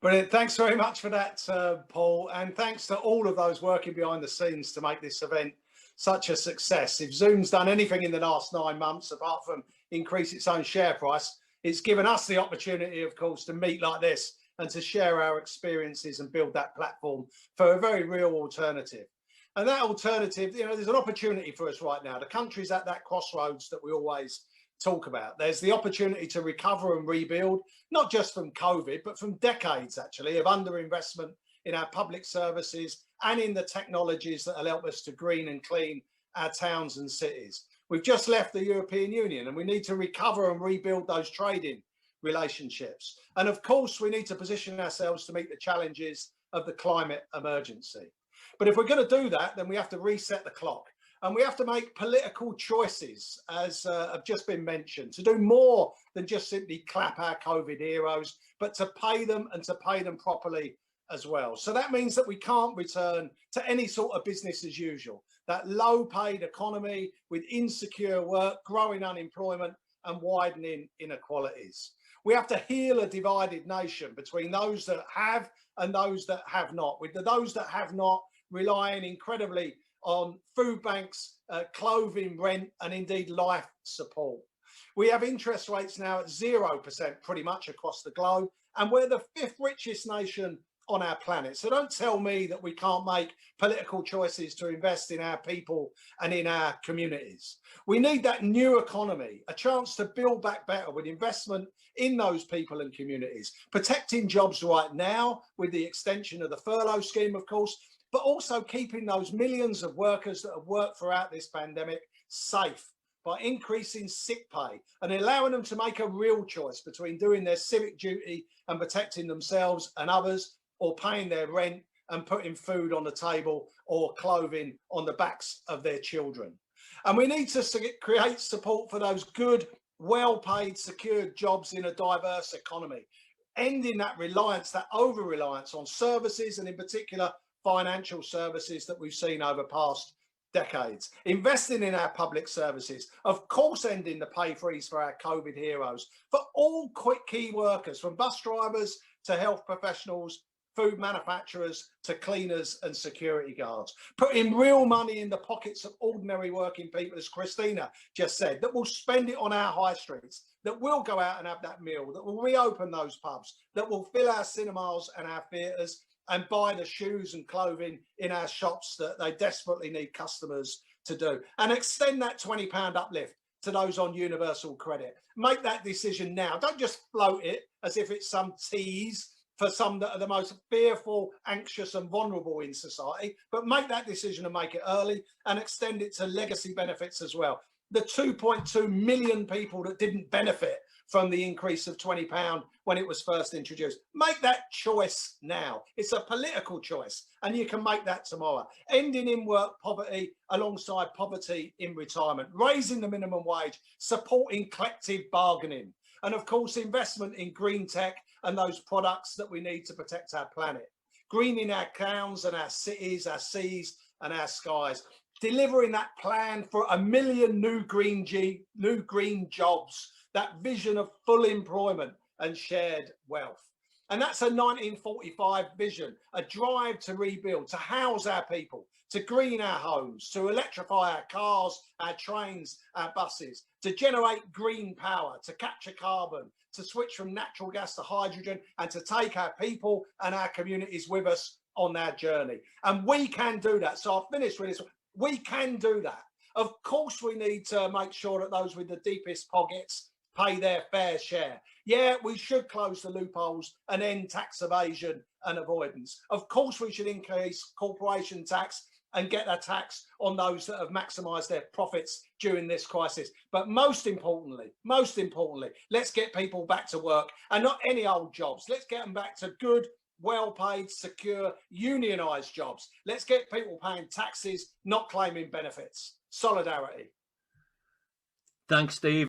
Brilliant. Thanks very much for that, Paul. And thanks to all of those working behind the scenes to make this event such a success. If Zoom's done anything in the last 9 months, apart from increase its own share price, it's given us the opportunity, of course, to meet like this and to share our experiences and build that platform for a very real alternative. And that alternative, there's an opportunity for us right now. The country's at that crossroads that we always talk about. There's the opportunity to recover and rebuild, not just from COVID, but from decades actually of underinvestment in our public services and in the technologies that will help us to green and clean our towns and cities. We've just left the European Union and we need to recover and rebuild those trading relationships. And of course, we need to position ourselves to meet the challenges of the climate emergency. But if we're going to do that, then we have to reset the clock. And we have to make political choices, as have just been mentioned, to do more than just simply clap our COVID heroes, but to pay them and to pay them properly as well. So that means that we can't return to any sort of business as usual, that low paid economy with insecure work, growing unemployment and widening inequalities. We have to heal a divided nation between those that have and those that have not, with those that have not relying incredibly on food banks, clothing, rent, and indeed life support. We have interest rates now at 0% pretty much across the globe, and we're the 5th richest nation on our planet. So don't tell me that we can't make political choices to invest in our people and in our communities. We need that new economy, a chance to build back better with investment in those people and communities, protecting jobs right now with the extension of the furlough scheme, of course, but also keeping those millions of workers that have worked throughout this pandemic safe by increasing sick pay and allowing them to make a real choice between doing their civic duty and protecting themselves and others, or paying their rent and putting food on the table or clothing on the backs of their children. And we need to create support for those good, well-paid, secured jobs in a diverse economy, ending that reliance, that over-reliance on services, and in particular financial services that we've seen over past decades. Investing in our public services, of course, ending the pay freeze for our COVID heroes, for all quick key workers, from bus drivers to health professionals, food manufacturers to cleaners and security guards, putting real money in the pockets of ordinary working people, as Christina just said, that will spend it on our high streets, that will go out and have that meal, that will reopen those pubs, that will fill our cinemas and our theatres, and buy the shoes and clothing in our shops that they desperately need customers to do, and extend that £20 uplift to those on universal credit. Make that decision now. Don't just float it as if it's some tease for some that are the most fearful, anxious and vulnerable in society, but make that decision and make it early and extend it to legacy benefits as well. The 2.2 million people that didn't benefit from the increase of £20 when it was first introduced. Make that choice now. It's a political choice and you can make that tomorrow. Ending in-work poverty alongside poverty in retirement, raising the minimum wage, supporting collective bargaining, and of course investment in green tech and those products that we need to protect our planet. Greening our towns and our cities, our seas and our skies. Delivering that plan for 1 million new green jobs, that vision of full employment and shared wealth. And that's a 1945 vision, a drive to rebuild, to house our people, to green our homes, to electrify our cars, our trains, our buses, to generate green power, to capture carbon, to switch from natural gas to hydrogen, and to take our people and our communities with us on our journey. And we can do that. So I'll finish with this. We can do that. Of course, we need to make sure that those with the deepest pockets pay their fair share. Yeah, we should close the loopholes and end tax evasion and avoidance. Of course, we should increase corporation tax and get a tax on those that have maximised their profits during this crisis. But most importantly, let's get people back to work, and not any old jobs. Let's get them back to good, well-paid, secure, unionised jobs. Let's get people paying taxes, not claiming benefits. Solidarity. Thanks, Steve.